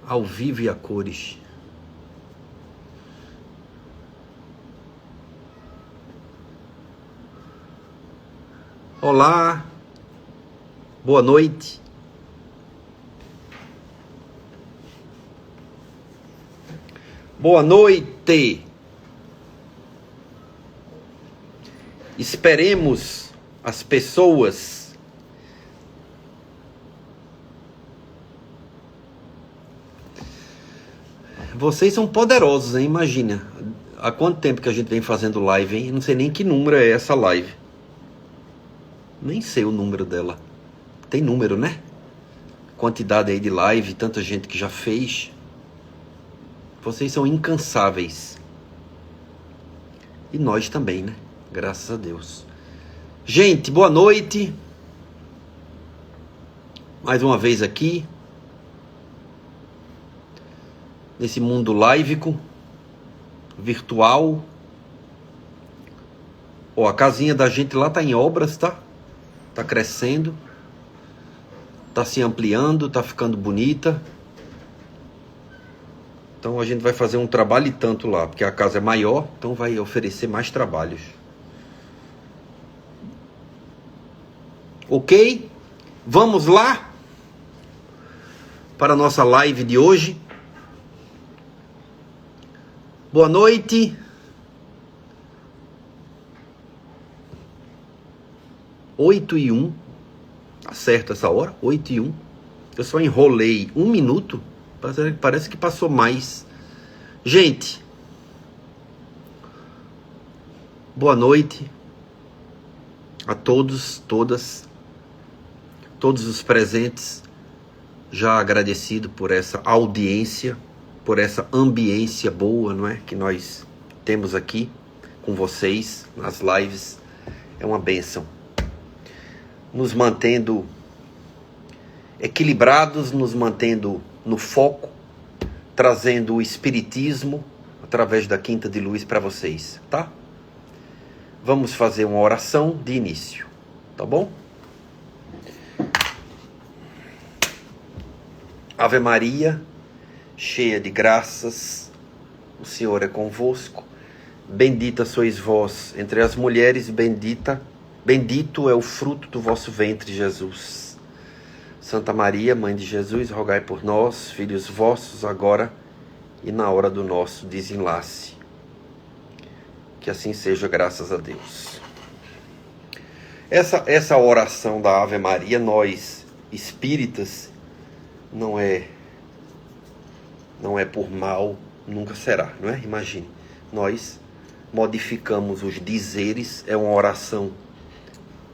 ao vivo e a cores. Olá, boa noite. Boa noite. Esperemos as pessoas. Vocês são poderosos, hein? Imagina. Há quanto tempo que a gente vem fazendo live, hein? Eu não sei nem que número é essa live. Nem sei o número dela. Tem número, né? Quantidade aí de live, tanta gente que já fez. Vocês são incansáveis. E nós também, né? Graças a Deus. Gente, boa noite. Mais uma vez aqui. Nesse mundo livico, virtual. Ó, a casinha da gente lá tá em obras, tá? Tá crescendo. Tá se ampliando, tá ficando bonita. Então a gente vai fazer um trabalho e tanto lá, porque a casa é maior, então vai oferecer mais trabalhos. Ok? Vamos lá para a nossa live de hoje. Boa noite. 8h01. Tá certo essa hora? 8h01. Eu só enrolei 1 minuto. Parece que passou mais. Gente, boa noite a todos, todas, todos os presentes. Já agradecido por essa audiência, por essa ambiência boa, não é? Que nós temos aqui com vocês nas lives. É uma bênção. Nos mantendo equilibrados, nos mantendo no foco, trazendo o espiritismo através da Quinta de Luz para vocês, tá? Vamos fazer uma oração de início, tá bom? Ave Maria, cheia de graças, o Senhor é convosco. Bendita sois vós entre as mulheres, bendito é o fruto do vosso ventre, Jesus. Santa Maria, Mãe de Jesus, rogai por nós, filhos vossos, agora e na hora do nosso desenlace. Que assim seja, graças a Deus. Essa oração da Ave Maria, nós espíritas, não é por mal, nunca será, não é? Imagine, nós modificamos os dizeres, é uma oração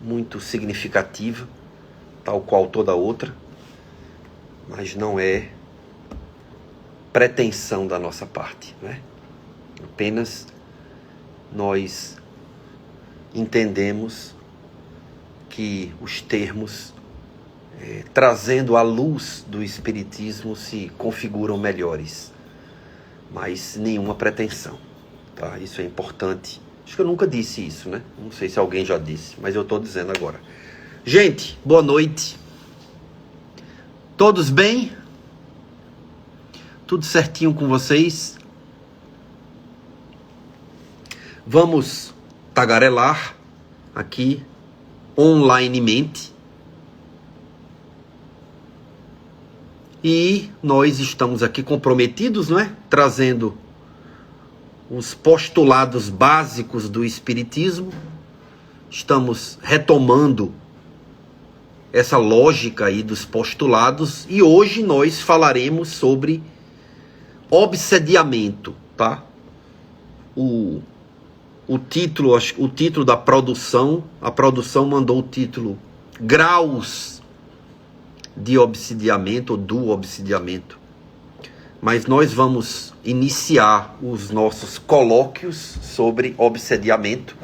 muito significativa, tal qual toda outra, mas não é pretensão da nossa parte, né? Apenas nós entendemos que os termos, trazendo a luz do Espiritismo, se configuram melhores, mas nenhuma pretensão, tá? Isso é importante. Acho que eu nunca disse isso, né? Não sei se alguém já disse, mas eu estou dizendo agora. Gente, boa noite. Todos bem? Tudo certinho com vocês? Vamos tagarelar aqui onlinemente. E nós estamos aqui comprometidos, não é? Trazendo os postulados básicos do Espiritismo. Estamos retomando essa lógica aí dos postulados, e hoje nós falaremos sobre obsediamento, tá? O título da produção, a produção mandou o título Graus de Obsediamento, ou do Obsediamento. Mas nós vamos iniciar os nossos colóquios sobre obsediamento,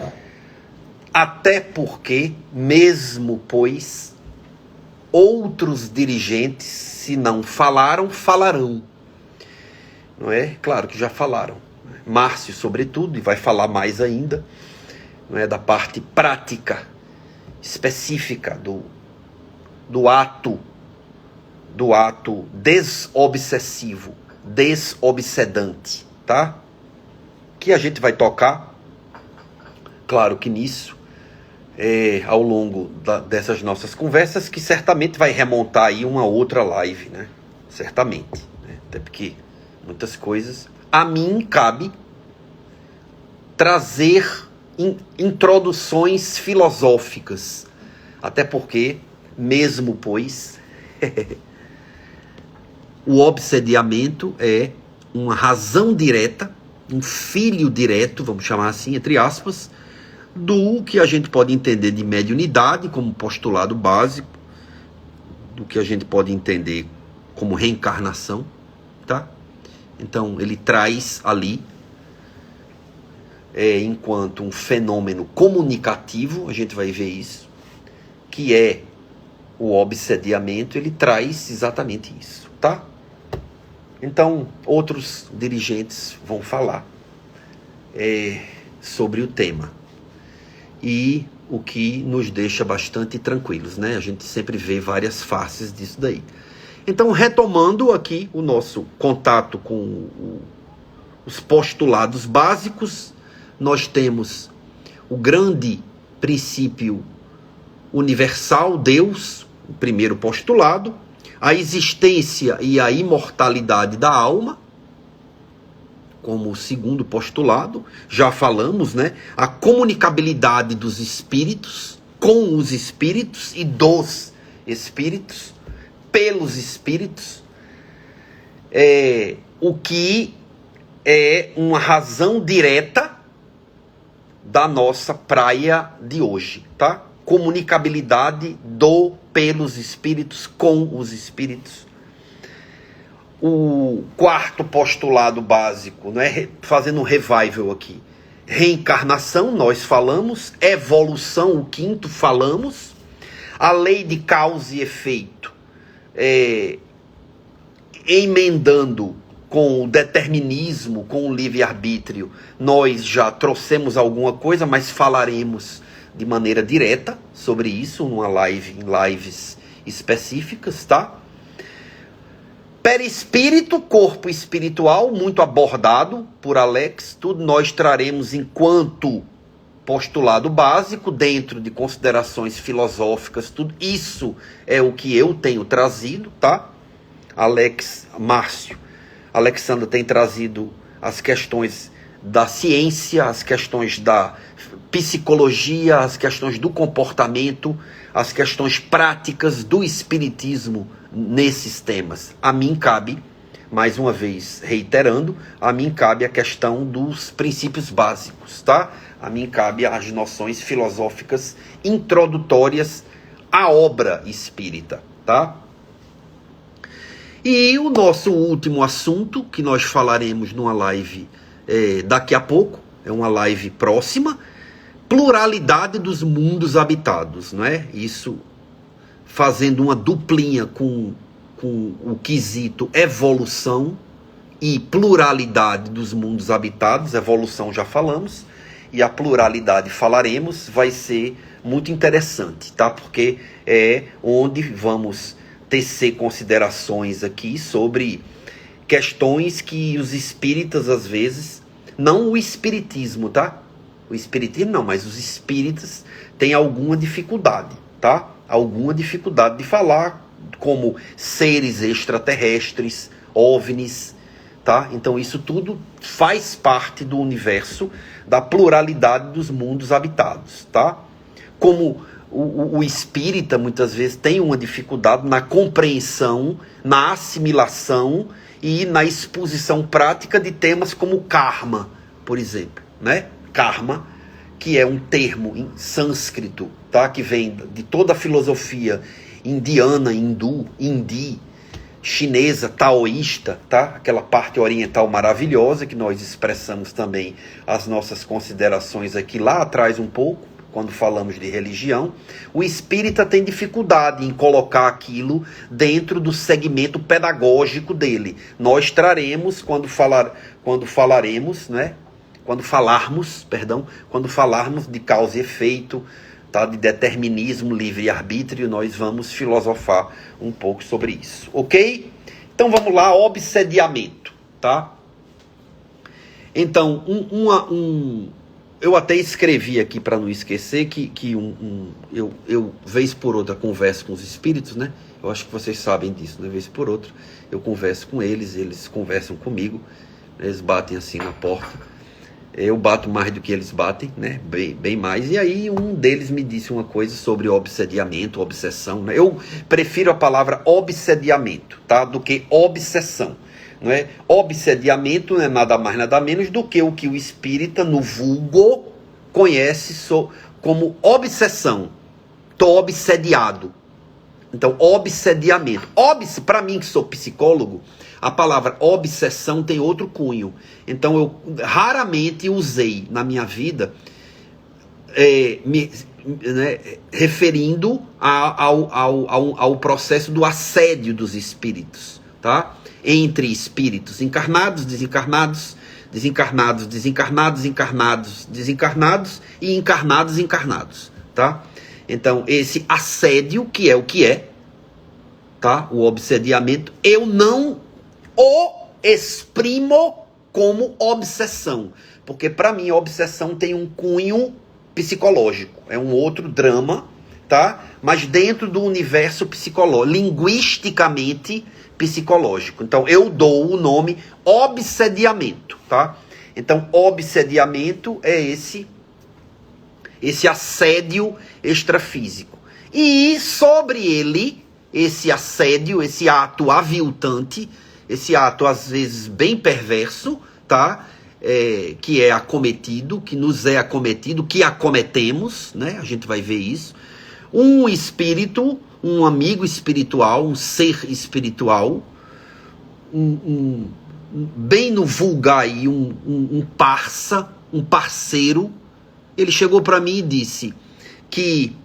até porque, mesmo pois, outros dirigentes, se não falaram, falarão. Não é? Claro que já falaram. Márcio, sobretudo, e vai falar mais ainda, não é? Da parte prática, específica do ato do ato desobsessivo, desobsedante, tá? Que a gente vai tocar, claro que nisso, ao longo dessas nossas conversas, que certamente vai remontar aí uma outra live, né? Certamente, né? Até porque muitas coisas, a mim cabe trazer introduções filosóficas, até porque, mesmo pois, o obsediamento é uma razão direta, um filho direto, vamos chamar assim, entre aspas, do que a gente pode entender de mediunidade como postulado básico, do que a gente pode entender como reencarnação, tá? Então ele traz ali, enquanto um fenômeno comunicativo, a gente vai ver isso, que é o obsediamento, ele traz exatamente isso, tá? Então, outros dirigentes vão falar sobre o tema. E o que nos deixa bastante tranquilos, né? A gente sempre vê várias faces disso daí. Então, retomando aqui o nosso contato com os postulados básicos, nós temos o grande princípio universal, Deus, o primeiro postulado, a existência e a imortalidade da alma, como o segundo postulado, já falamos, né? A comunicabilidade dos espíritos com os espíritos e dos espíritos, pelos espíritos, o que é uma razão direta da nossa praia de hoje, tá? Comunicabilidade pelos espíritos com os espíritos. O quarto postulado básico, né? Fazendo um revival aqui. Reencarnação, nós falamos. Evolução, o quinto, falamos. A lei de causa e efeito, emendando com o determinismo, com o livre-arbítrio, nós já trouxemos alguma coisa, mas falaremos de maneira direta sobre isso numa live, em lives específicas, tá? Perispírito, corpo espiritual, muito abordado por Alex, tudo nós traremos enquanto postulado básico, dentro de considerações filosóficas, tudo isso é o que eu tenho trazido, tá? Alexandra tem trazido as questões da ciência, as questões da psicologia, as questões do comportamento, as questões práticas do espiritismo nesses temas. A mim cabe, mais uma vez reiterando, a mim cabe a questão dos princípios básicos, tá? A mim cabe as noções filosóficas introdutórias à obra espírita, tá? E o nosso último assunto, que nós falaremos numa live daqui a pouco, é uma live próxima, pluralidade dos mundos habitados, não é? Isso fazendo uma duplinha com o quesito evolução e pluralidade dos mundos habitados. Evolução já falamos, e a pluralidade falaremos, vai ser muito interessante, tá? Porque é onde vamos tecer considerações aqui sobre questões que os espíritas, às vezes, não o espiritismo, tá? O espiritismo não, mas os espíritas têm alguma dificuldade, tá? Alguma dificuldade de falar, como seres extraterrestres, OVNIs, tá? Então isso tudo faz parte do universo da pluralidade dos mundos habitados, tá? Como o espírita muitas vezes tem uma dificuldade na compreensão, na assimilação e na exposição prática de temas como karma, por exemplo, né? Karma, que é um termo em sânscrito, tá? Que vem de toda a filosofia indiana, hindi, chinesa, taoísta, tá? Aquela parte oriental maravilhosa que nós expressamos também as nossas considerações aqui lá atrás um pouco, quando falamos de religião. O espírita tem dificuldade em colocar aquilo dentro do segmento pedagógico dele. Nós traremos, quando falarmos de causa e efeito, tá? De determinismo, livre-arbítrio, nós vamos filosofar um pouco sobre isso, ok? Então vamos lá, obsediamento, tá? Então, eu até escrevi aqui para não esquecer que eu vez por outra converso com os espíritos, né? Eu acho que vocês sabem disso, né? Vez por outra eu converso com eles, eles conversam comigo, eles batem assim na porta. Eu bato mais do que eles batem, né? Bem mais. E aí um deles me disse uma coisa sobre obsediamento, obsessão, né? Eu prefiro a palavra obsediamento, tá? Do que obsessão, não é? Obsediamento não é nada mais, nada menos do que o espírita no vulgo conhece como obsessão. Tô obsediado. Então, obsediamento. Para mim que sou psicólogo, a palavra obsessão tem outro cunho. Então eu raramente usei na minha vida referindo ao processo do assédio dos espíritos, tá? Entre espíritos encarnados, desencarnados, desencarnados, desencarnados, encarnados, desencarnados e encarnados, encarnados, tá? Então esse assédio, que é, tá? O obsediamento, eu não o exprimo como obsessão, porque para mim obsessão tem um cunho psicológico, é um outro drama, tá? Mas dentro do universo psicológico, linguisticamente psicológico. Então eu dou o nome obsediamento, tá? Então obsediamento é esse assédio extrafísico. E sobre ele, esse assédio, esse ato aviltante, esse ato às vezes bem perverso, tá? Que é acometido, que nos é acometido, que acometemos, né? A gente vai ver isso. Um espírito, um amigo espiritual, um ser espiritual, bem no vulgar aí, um parça, um parceiro, ele chegou para mim e disse que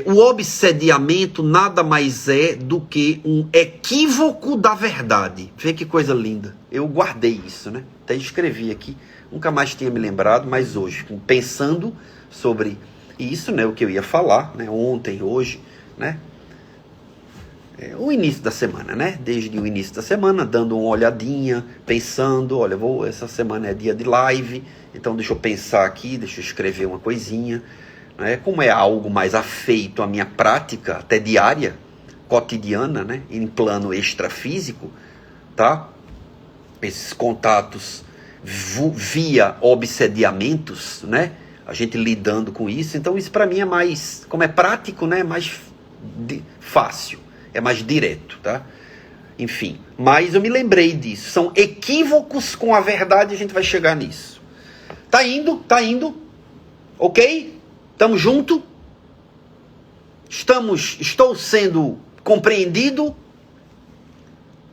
o obsediamento nada mais é do que um equívoco da verdade. Vê que coisa linda. Eu guardei isso, né? Até escrevi aqui. Nunca mais tinha me lembrado, mas hoje, pensando sobre isso, né? O que eu ia falar, né? Ontem, hoje, né? O início da semana, né? Desde o início da semana, dando uma olhadinha, pensando, olha, essa semana é dia de live, então deixa eu pensar aqui, deixa eu escrever uma coisinha. Como é algo mais afeito à minha prática, até diária, cotidiana, né? Em plano extrafísico, tá? Esses contatos via obsediamentos, né? A gente lidando com isso. Então isso para mim é mais, como é prático, né? É mais fácil, é mais direto, tá? Enfim, mas eu me lembrei disso. São equívocos com a verdade, a gente vai chegar nisso. Tá indo, ok? Estamos juntos? Estou sendo compreendido?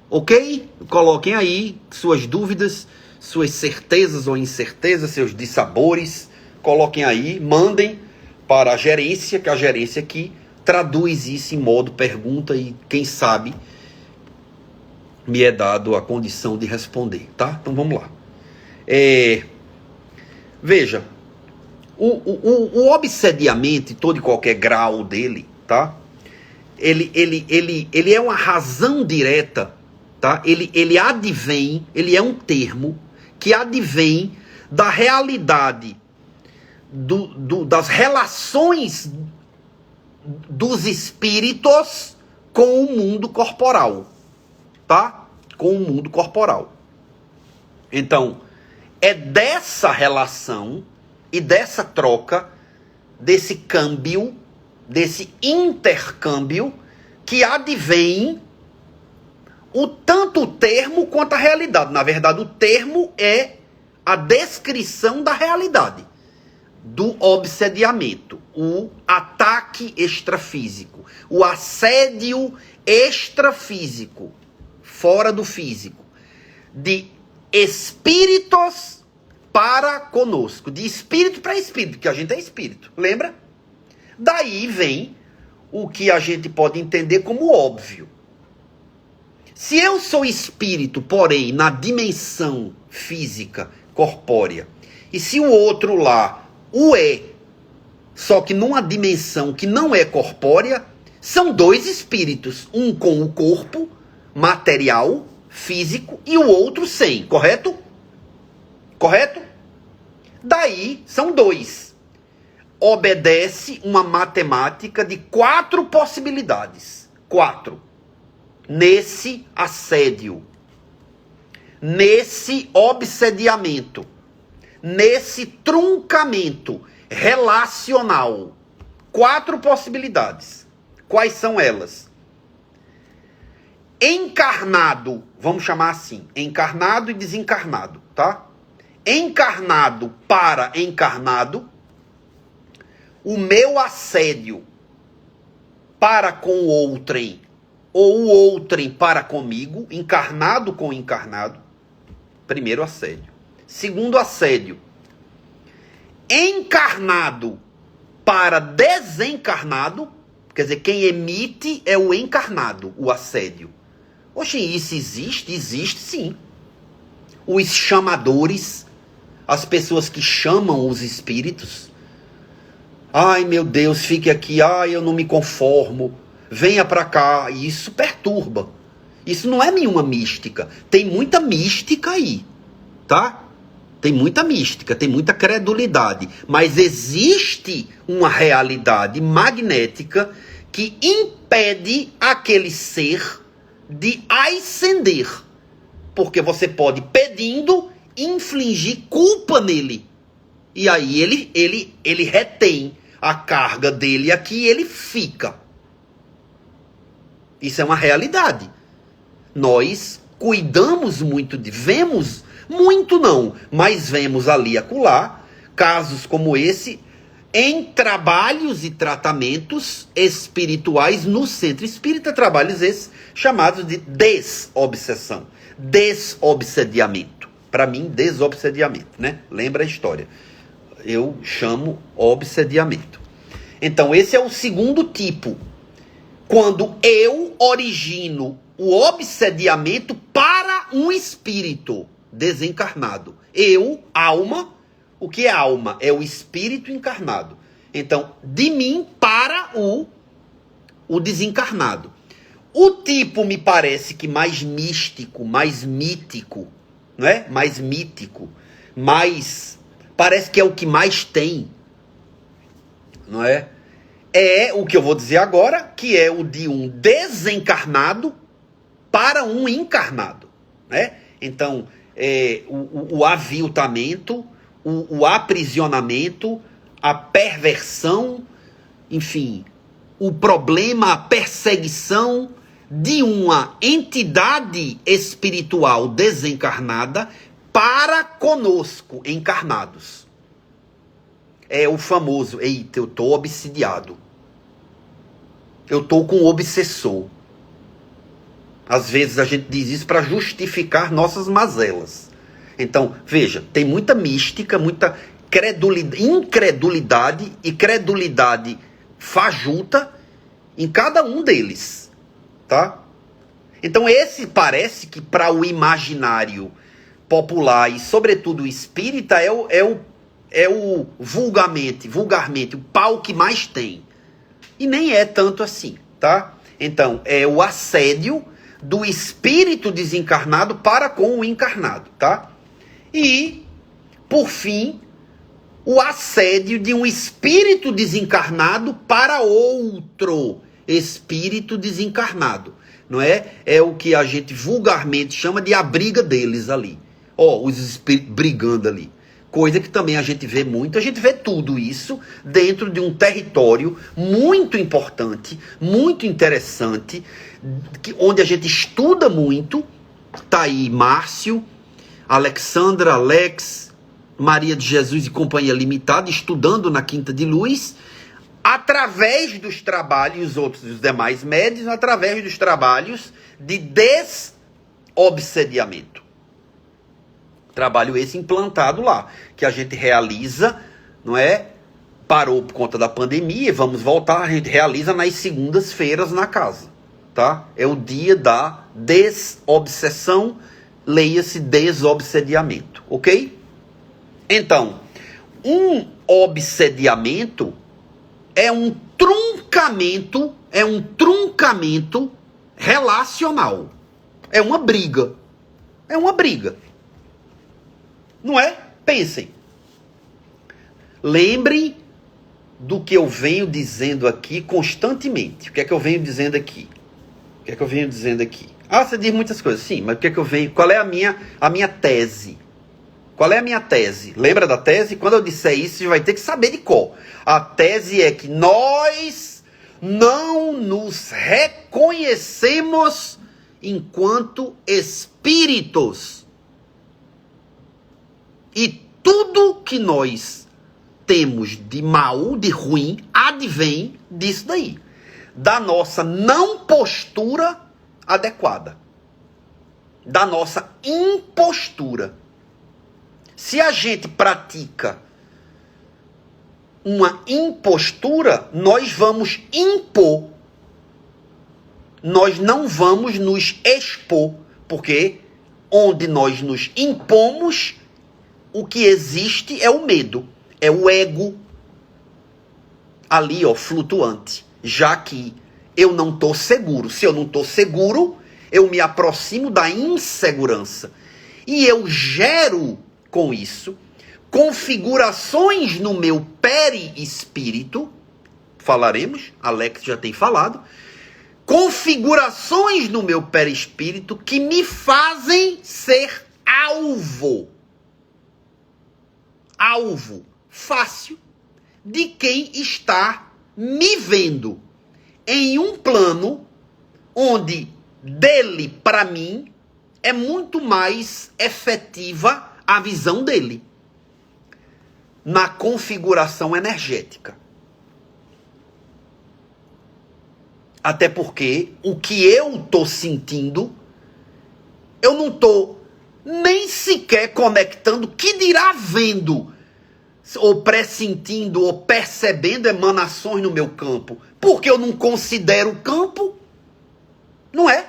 Ok? Coloquem aí suas dúvidas, suas certezas ou incertezas, seus dissabores. Coloquem aí, mandem para a gerência, que a gerência aqui traduz isso em modo pergunta e quem sabe me é dado a condição de responder, tá? Então vamos lá. Veja. O obsediamento, todo e qualquer grau dele, tá? Ele é uma razão direta, tá? Ele advém, ele é um termo que advém da realidade das relações dos espíritos com o mundo corporal, tá? Com o mundo corporal. Então, é dessa relação e dessa troca, desse câmbio, desse intercâmbio, que advém tanto o termo quanto a realidade. Na verdade, o termo é a descrição da realidade, do obsediamento, o ataque extrafísico, o assédio extrafísico, fora do físico, de espíritos para conosco, de espírito para espírito, que a gente é espírito, lembra? Daí vem o que a gente pode entender como óbvio. Se eu sou espírito, porém, na dimensão física, corpórea, e se o outro lá o é só que numa dimensão que não é corpórea, são dois espíritos, um com o corpo material, físico, e o outro sem, correto? Correto? Daí, são dois. Obedece uma matemática de 4 possibilidades. 4. Nesse assédio, nesse obsediamento, nesse truncamento relacional. 4 possibilidades. Quais são elas? Encarnado, vamos chamar assim, encarnado e desencarnado, tá? Encarnado para encarnado, o meu assédio para com o outrem, ou o outrem para comigo, encarnado com encarnado, primeiro assédio. Segundo assédio, encarnado para desencarnado, quer dizer, quem emite é o encarnado, o assédio. Oxe, isso existe? Existe sim. Os chamadores, as pessoas que chamam os espíritos. Ai meu Deus, fique aqui, ai eu não me conformo, venha pra cá. E isso perturba. Isso não é nenhuma mística. Tem muita mística aí, tá? Tem muita mística, tem muita credulidade. Mas existe uma realidade magnética que impede aquele ser de ascender. Porque você pode, pedindo, infligir culpa nele. E aí ele retém a carga dele aqui e ele fica. Isso é uma realidade. Nós cuidamos muito vemos, muito não, mas vemos ali e acolá, casos como esse, em trabalhos e tratamentos espirituais no centro espírita, trabalhos esses chamados de desobsessão, desobsediamento. Para mim, desobsediamento, né? Lembra a história. Eu chamo obsediamento. Então, esse é o segundo tipo. Quando eu origino o obsediamento para um espírito desencarnado. Eu, alma, o que é alma? É o espírito encarnado. Então, de mim para o desencarnado. O tipo me parece que mais místico, mais mítico, não é? Mais mítico, mais... Parece que é o que mais tem, não é? É o que eu vou dizer agora, que é o de um desencarnado para um encarnado, né? Então, o aviltamento, o aprisionamento, a perversão, enfim, o problema, a perseguição de uma entidade espiritual desencarnada para conosco, encarnados. É o famoso, eita, eu estou obsidiado. Eu estou com um obsessor. Às vezes a gente diz isso para justificar nossas mazelas. Então, veja, tem muita mística, muita incredulidade e credulidade fajuta em cada um deles, tá? Então esse parece que para o imaginário popular e sobretudo espírita é o vulgarmente o pau que mais tem. E nem é tanto assim, tá? Então, é o assédio do espírito desencarnado para com o encarnado, tá? E, por fim, o assédio de um espírito desencarnado para outro espírito desencarnado, não é? É o que a gente vulgarmente chama de a briga deles ali. Ó, os espíritos brigando ali. Coisa que também a gente vê muito, a gente vê tudo isso dentro de um território muito importante, muito interessante, onde a gente estuda muito. Tá aí Márcio, Alexandra, Alex, Maria de Jesus e Companhia Limitada, estudando na Quinta de Luz, através dos trabalhos, os demais médios, através dos trabalhos de desobsediamento. Trabalho esse implantado lá, que a gente realiza, não é? Parou por conta da pandemia, vamos voltar, a gente realiza nas segundas-feiras na casa, tá? É o dia da desobsessão, leia-se desobsediamento, ok? Então, um obsediamento é um truncamento relacional. É uma briga. É uma briga. Não é? Pensem. Lembrem do que eu venho dizendo aqui constantemente. O que é que eu venho dizendo aqui? O que é que eu venho dizendo aqui? Ah, você diz muitas coisas. Sim, mas o que é que eu venho... Qual é a minha tese? Qual é a minha tese? Lembra da tese? Quando eu disser isso, você vai ter que saber de qual. A tese é que nós não nos reconhecemos enquanto espíritos. E tudo que nós temos de mal, de ruim, advém disso daí. Da nossa não postura adequada. Da nossa impostura. Se a gente pratica uma impostura, nós vamos impor. Nós não vamos nos expor. Porque onde nós nos impomos, o que existe é o medo. É o ego ali, ó, flutuante. Já que eu não estou seguro. Se eu não estou seguro, eu me aproximo da insegurança. E eu gero, com isso, configurações no meu perispírito. Falaremos, Alex já tem falado. Configurações no meu perispírito que me fazem ser alvo. Alvo fácil de quem está me vendo em um plano onde dele para mim é muito mais efetiva a visão dele na configuração energética. Até porque o que eu tô sentindo, eu não tô nem sequer conectando, que dirá vendo, ou pressentindo, ou percebendo emanações no meu campo. Porque eu não considero o campo, não é?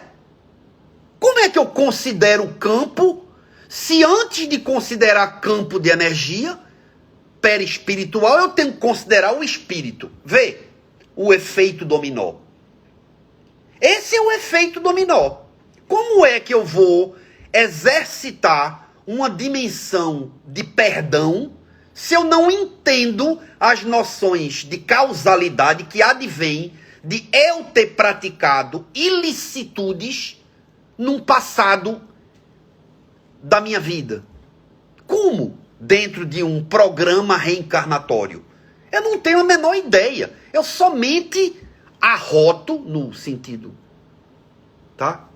Como é que eu considero o campo, se antes de considerar campo de energia perispiritual, eu tenho que considerar o espírito? Vê o efeito dominó. Esse é o efeito dominó. Como é que eu vou exercitar uma dimensão de perdão se eu não entendo as noções de causalidade que advêm de eu ter praticado ilicitudes num passado da minha vida? Como? Dentro de um programa reencarnatório? Eu não tenho a menor ideia. Eu somente arroto, no sentido, tá,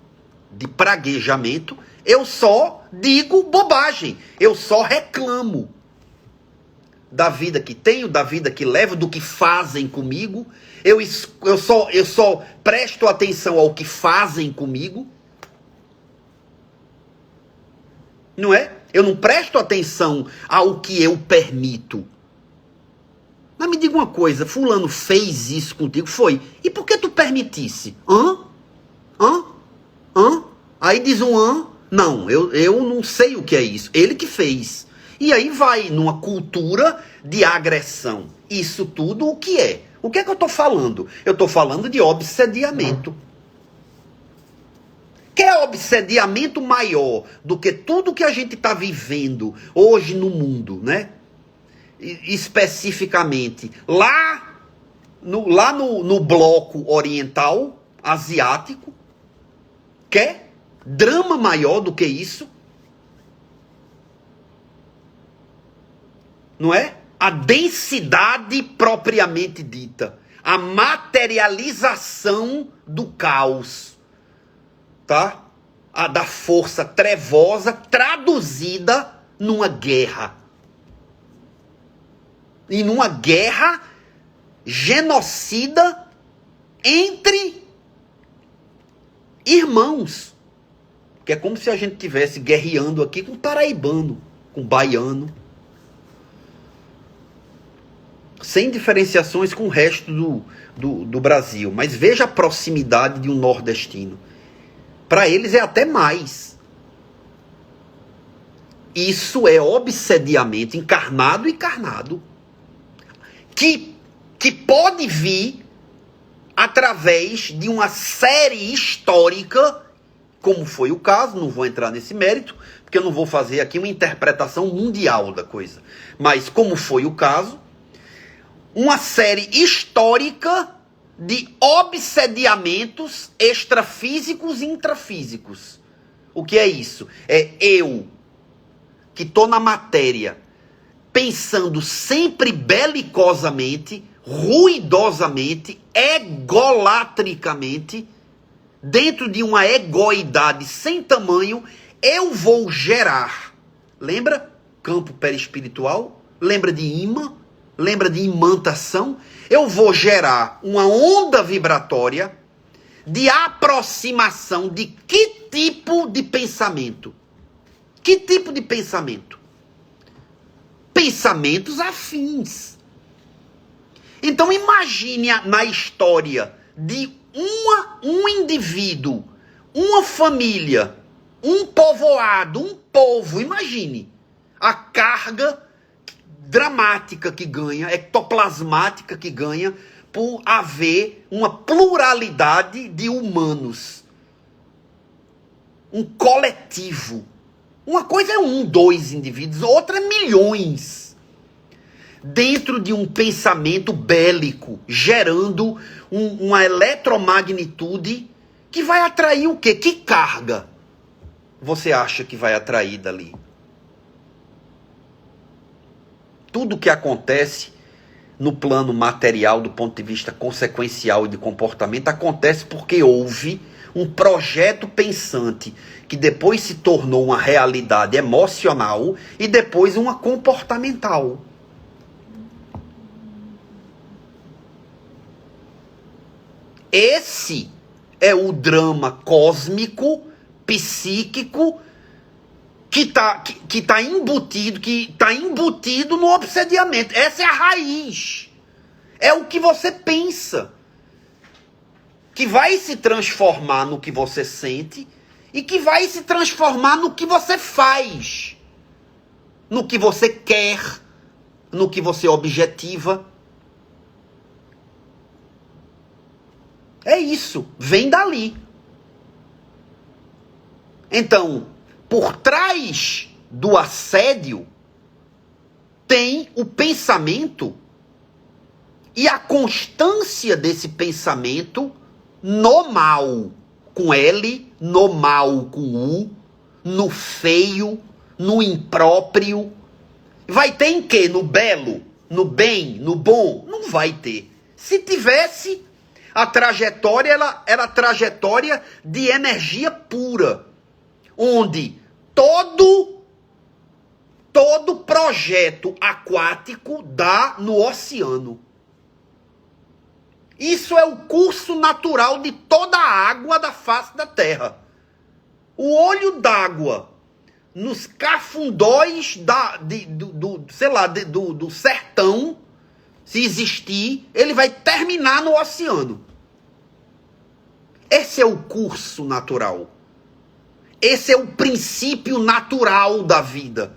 de praguejamento, eu só digo bobagem. Eu só reclamo da vida que tenho, da vida que levo, do que fazem comigo. Eu só presto atenção ao que fazem comigo. Não é? Eu não presto atenção ao que eu permito. Mas me diga uma coisa, fulano fez isso contigo? Foi. E por que tu permitisse? Aí diz um não, eu não sei o que é isso. Ele que fez. E aí vai numa cultura de agressão. Isso tudo o que é? O que é que eu estou falando? Eu estou falando de obsediamento. Quer obsediamento maior do que tudo que a gente está vivendo hoje no mundo, né? Especificamente lá no bloco oriental, asiático? Quer drama maior do que isso? Não é? A densidade propriamente dita, a materialização do caos, tá? A da força trevosa traduzida numa guerra. E numa guerra genocida entre irmãos. Que é como se a gente estivesse guerreando aqui com paraibano, com baiano. Sem diferenciações com o resto do Brasil. Mas veja a proximidade de um nordestino. Para eles é até mais. Isso é obsediamento encarnado e encarnado. Que que pode vir através de uma série histórica, como foi o caso, não vou entrar nesse mérito, porque eu não vou fazer aqui uma interpretação mundial da coisa. Mas como foi o caso, uma série histórica de obsediamentos extrafísicos e intrafísicos. O que é isso? É eu, que estou na matéria, pensando sempre belicosamente, ruidosamente, egolatricamente, dentro de uma egoidade sem tamanho, eu vou gerar. Lembra? Campo perispiritual? Lembra de imã? Lembra de imantação? Eu vou gerar uma onda vibratória de aproximação de que tipo de pensamento? Que tipo de pensamento? Pensamentos afins. Então imagine na história de um indivíduo, uma família, um povoado, um povo, imagine a carga dramática que ganha, ectoplasmática que ganha, por haver uma pluralidade de humanos. Um coletivo. Uma coisa é 1, 2 indivíduos, outra é milhões. Dentro de um pensamento bélico, gerando uma eletromagnitude que vai atrair o quê? Que carga você acha que vai atrair dali? Tudo que acontece no plano material, do ponto de vista consequencial e de comportamento, acontece porque houve um projeto pensante que depois se tornou uma realidade emocional e depois uma comportamental. Esse é o drama cósmico, psíquico, que tá embutido no obsediamento. Essa é a raiz. É o que você pensa, que vai se transformar no que você sente e que vai se transformar no que você faz, no que você quer, no que você objetiva. É isso, vem dali. Então, por trás do assédio tem o pensamento e a constância desse pensamento no mal, com L, no mal com U, no feio, no impróprio. Vai ter em quê? No belo, no bem, no bom? Não vai ter. Se tivesse, a trajetória era trajetória de energia pura, onde todo projeto aquático dá no oceano. Isso é o curso natural de toda a água da face da terra. O olho d'água nos cafundóis do sertão, se existir, ele vai terminar no oceano. Esse é o curso natural. Esse é o princípio natural da vida.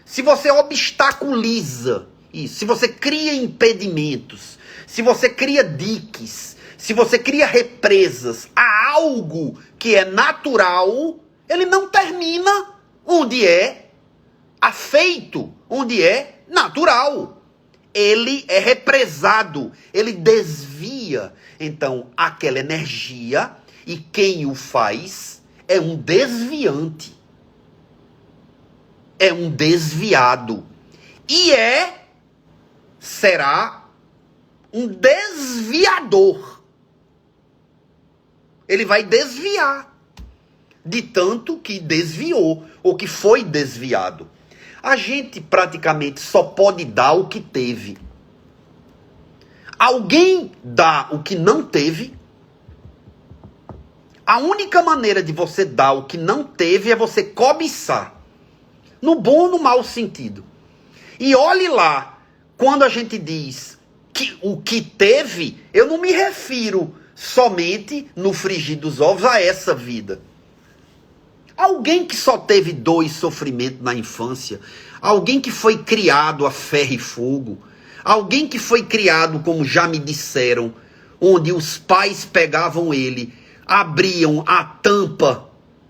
Se você obstaculiza isso, se você cria impedimentos, se você cria diques, se você cria represas a algo que é natural, ele não termina onde é afeito, onde é natural. Ele é represado, ele desvia. Então, aquela energia, e quem o faz é um desviante. É um desviado. E será um desviador. Ele vai desviar de tanto que desviou, ou que foi desviado. A gente praticamente só pode dar o que teve. Alguém dá o que não teve. A única maneira de você dar o que não teve é você cobiçar. No bom ou no mau sentido. E olhe lá, quando a gente diz que o que teve, eu não me refiro somente no frigir dos ovos a essa vida. Alguém que só teve dor e sofrimento na infância, alguém que foi criado a ferro e fogo, Alguém que foi criado, como já me disseram, onde os pais pegavam ele, abriam a tampa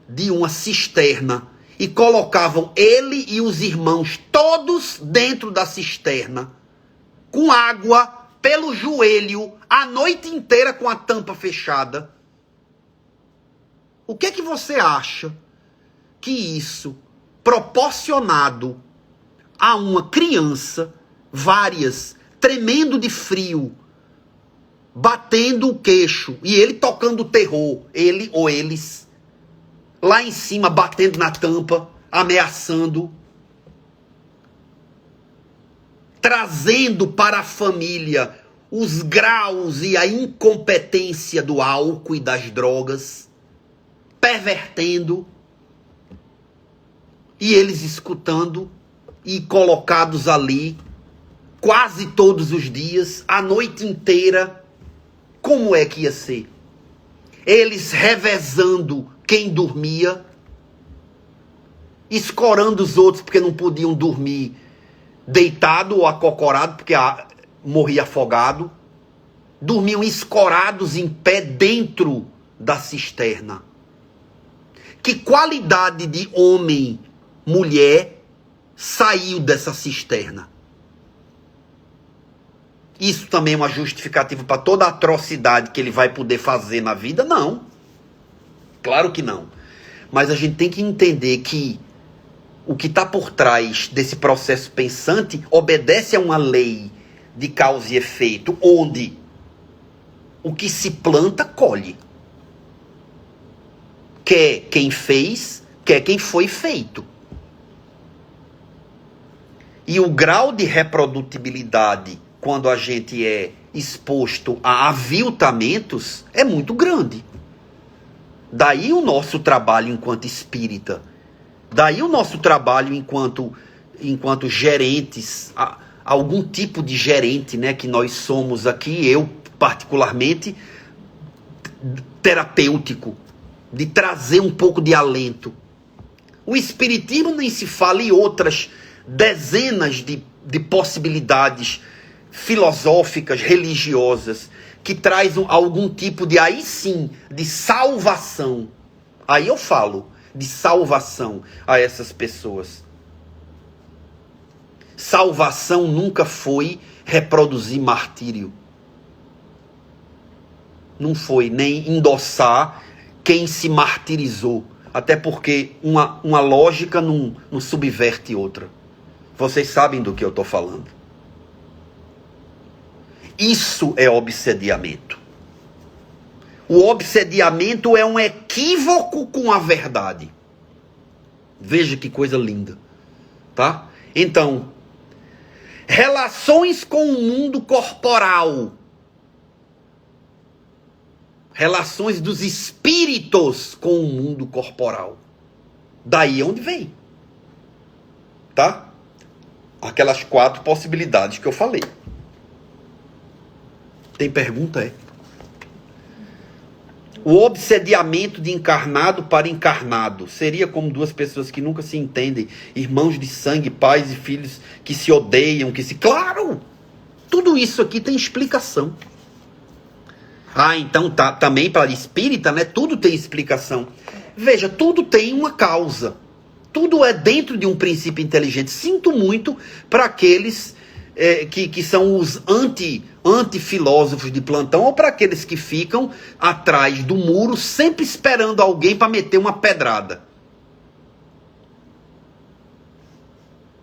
de uma cisterna e colocavam ele e os irmãos todos dentro da cisterna, com água pelo joelho, a noite inteira com a tampa fechada. O que é que você acha que isso, proporcionado a uma criança, várias, tremendo de frio, batendo o queixo, e ele tocando terror, ele ou eles, lá em cima batendo na tampa, ameaçando, trazendo para a família os graus e a incompetência do álcool e das drogas, pervertendo, e eles escutando e colocados ali quase todos os dias, a noite inteira. Como é que ia ser? Eles revezando quem dormia, escorando os outros porque não podiam dormir deitado ou acocorado porque morria afogado. Dormiam escorados em pé dentro da cisterna. Que qualidade de homem, mulher, saiu dessa cisterna? Isso também é uma justificativa para toda a atrocidade que ele vai poder fazer na vida? Não. Claro que não. Mas a gente tem que entender que o que está por trás desse processo pensante obedece a uma lei de causa e efeito, onde o que se planta, colhe. Quer quem fez, quer quem foi feito. E o grau de reprodutibilidade, quando a gente é exposto a aviltamentos, é muito grande. Daí o nosso trabalho enquanto espírita. Daí o nosso trabalho enquanto gerentes, algum tipo de gerente, né, que nós somos aqui, eu particularmente, terapêutico, de trazer um pouco de alento. O espiritismo nem se fala, e outras dezenas de possibilidades filosóficas, religiosas, que traz algum tipo de, aí sim, de salvação. Aí eu falo de salvação a essas pessoas. Salvação nunca foi reproduzir martírio. Não foi nem endossar quem se martirizou. Até porque uma lógica não subverte outra. Vocês sabem do que eu estou falando. Isso é obsediamento. O obsediamento é um equívoco com a verdade. Veja que coisa linda. Tá? Então, relações com o mundo corporal. Relações dos espíritos com o mundo corporal. Daí é onde vem. Tá? Aquelas 4 possibilidades que eu falei. Tem pergunta? É? O obsediamento de encarnado para encarnado seria como 2 pessoas que nunca se entendem, irmãos de sangue, pais e filhos que se odeiam, que se... Claro! Tudo isso aqui tem explicação. Então tá, também para espírita, né? Tudo tem explicação. Veja, tudo tem uma causa. Tudo é dentro de um princípio inteligente. Sinto muito para aqueles que são os anti-filósofos de plantão, ou para aqueles que ficam atrás do muro, sempre esperando alguém para meter uma pedrada.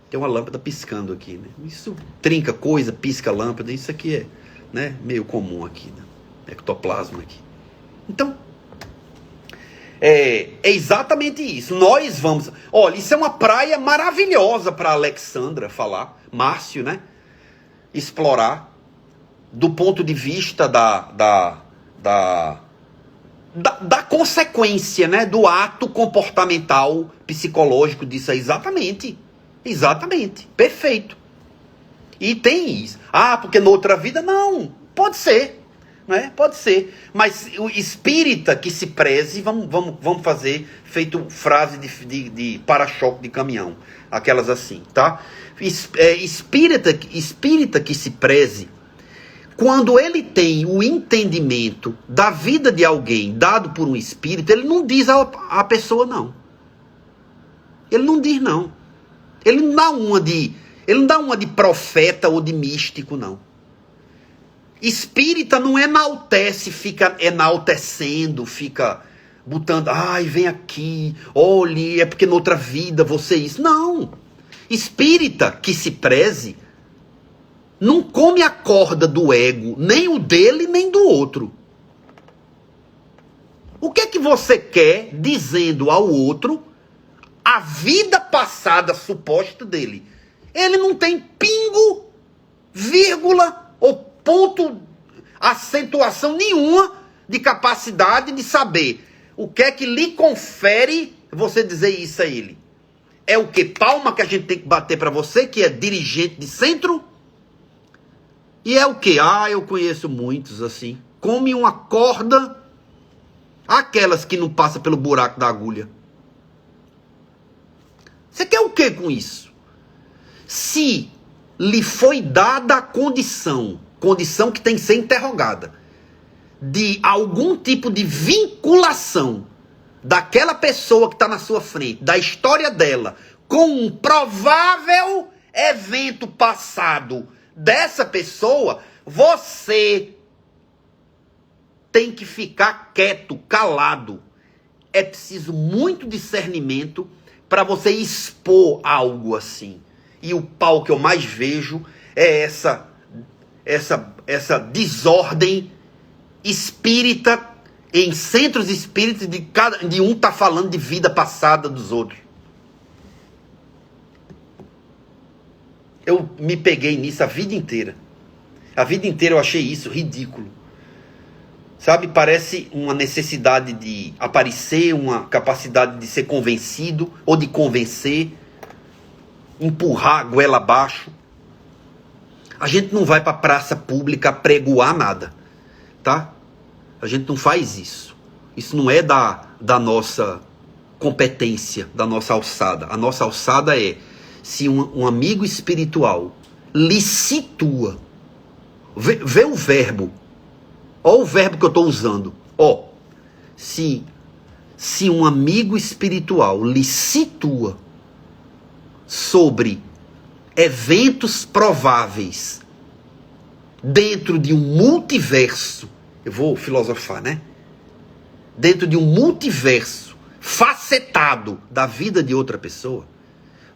Tem uma lâmpada piscando aqui, né? Isso trinca coisa, pisca lâmpada, isso aqui é, né, meio comum aqui, né? Ectoplasma aqui. Então, é exatamente isso. Nós vamos... Olha, isso é uma praia maravilhosa para Alexandra falar, Márcio, né? Explorar do ponto de vista da consequência, né? Do ato comportamental, psicológico disso. Exatamente. Exatamente. Perfeito. E tem isso. Porque na outra vida, não. Pode ser. né? Pode ser. Mas o espírita que se preze, vamos fazer feito frase de para-choque de caminhão. Aquelas assim, tá? Espírita que se preze, quando ele tem o entendimento da vida de alguém dado por um espírito, ele não diz a pessoa não. Ele não diz não. Ele não dá uma de profeta ou de místico, não. Espírita não enaltece, fica enaltecendo, fica botando, ai, vem aqui, olhe, é porque noutra vida você isso. Não. Espírita que se preze não come a corda do ego, nem o dele, nem do outro. O que é que você quer dizendo ao outro a vida passada suposta dele? Ele não tem pingo, vírgula ou ponto, acentuação nenhuma de capacidade de saber o que é que lhe confere você dizer isso a ele. É o que? Palma que a gente tem que bater para você, que é dirigente de centro? E é o que? Eu conheço muitos assim. Come uma corda, aquelas que não passam pelo buraco da agulha. Você quer o que com isso? Se lhe foi dada a condição que tem que ser interrogada, de algum tipo de vinculação daquela pessoa que está na sua frente, da história dela, com um provável evento passado dessa pessoa, você tem que ficar quieto, calado. É preciso muito discernimento para você expor algo assim. E o pau que eu mais vejo é essa desordem espírita em centros espíritas de um tá falando de vida passada dos outros. Eu me peguei nisso a vida inteira. A vida inteira eu achei isso ridículo. Sabe, parece uma necessidade de aparecer, uma capacidade de ser convencido ou de convencer, empurrar a goela abaixo. A gente não vai para a praça pública pregoar nada, tá? A gente não faz isso. Isso não é da nossa competência, da nossa alçada. A nossa alçada é, se um amigo espiritual lhe situa, vê o verbo, olha o verbo que eu estou usando, se um amigo espiritual lhe situa sobre eventos prováveis dentro de um multiverso, eu vou filosofar, né? Dentro de um multiverso facetado da vida de outra pessoa,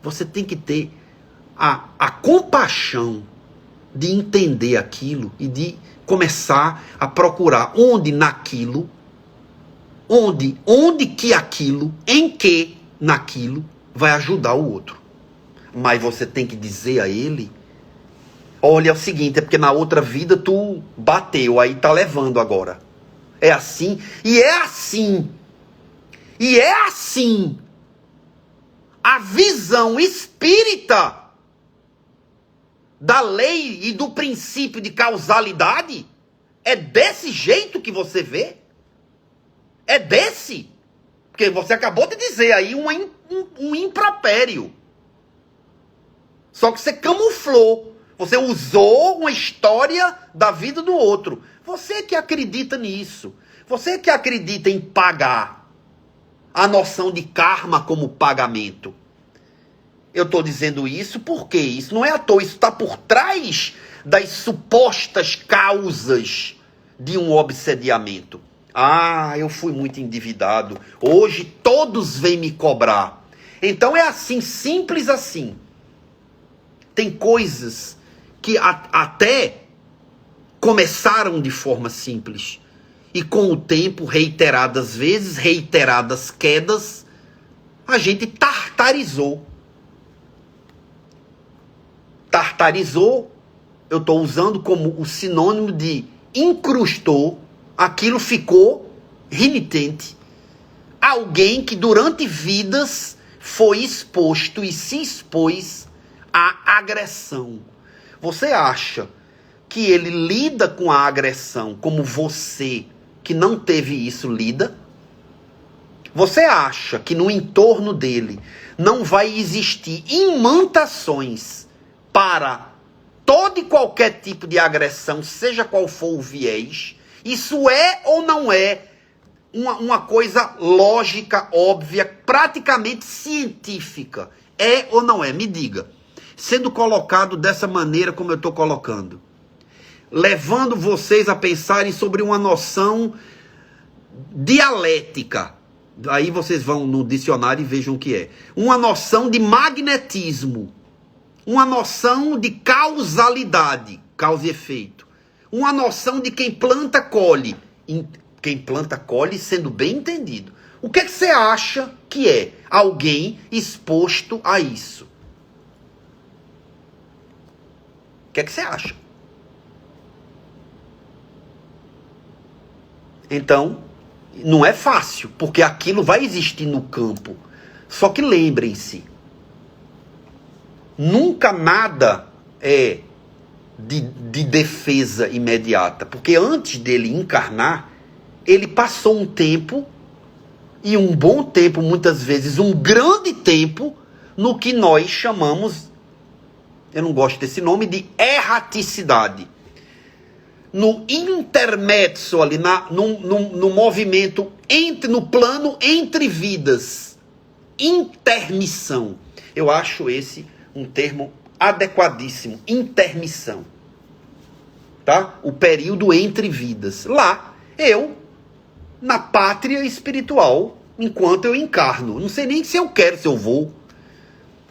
você tem que ter a compaixão de entender aquilo e de começar a procurar onde que aquilo, em que naquilo vai ajudar o outro. Mas você tem que dizer a ele, olha, é o seguinte, é porque na outra vida tu bateu, aí tá levando agora. É assim, e é assim. E é assim. A visão espírita da lei e do princípio de causalidade é desse jeito que você vê? É desse? Porque você acabou de dizer aí um impropério. Só que você camuflou. Você usou uma história da vida do outro. Você que acredita nisso. Você que acredita em pagar. A noção de karma como pagamento. Eu estou dizendo isso porque isso não é à toa. Isso está por trás das supostas causas de um obsediamento. Eu fui muito endividado. Hoje todos vêm me cobrar. Então é assim, simples assim. Tem coisas que até começaram de forma simples. E com o tempo, reiteradas vezes, reiteradas quedas, a gente tartarizou. Tartarizou, eu estou usando como o sinônimo de incrustou, aquilo ficou renitente. Alguém que durante vidas foi exposto e se expôs à agressão. Você acha que ele lida com a agressão como você, que não teve isso, lida? Você acha que no entorno dele não vai existir imantações para todo e qualquer tipo de agressão, seja qual for o viés? Isso é ou não é uma coisa lógica, óbvia, praticamente científica? É ou não é? Me diga. Sendo colocado dessa maneira como eu estou colocando. Levando vocês a pensarem sobre uma noção dialética. Aí vocês vão no dicionário e vejam o que é. Uma noção de magnetismo. Uma noção de causalidade. Causa e efeito. Uma noção de quem planta, colhe. Quem planta, colhe, sendo bem entendido. O que é que você acha que é alguém exposto a isso? O que é que você acha? Então, não é fácil, porque aquilo vai existir no campo. Só que lembrem-se, nunca nada é de defesa imediata, porque antes dele encarnar, ele passou um tempo, e um bom tempo, muitas vezes um grande tempo, no que nós chamamos, eu não gosto desse nome, de erraticidade. No intermezzo ali, no movimento, no plano entre vidas. Intermissão. Eu acho esse um termo adequadíssimo. Intermissão. Tá? O período entre vidas. Lá, eu, na pátria espiritual, enquanto eu encarno. Não sei nem se eu quero, se eu vou.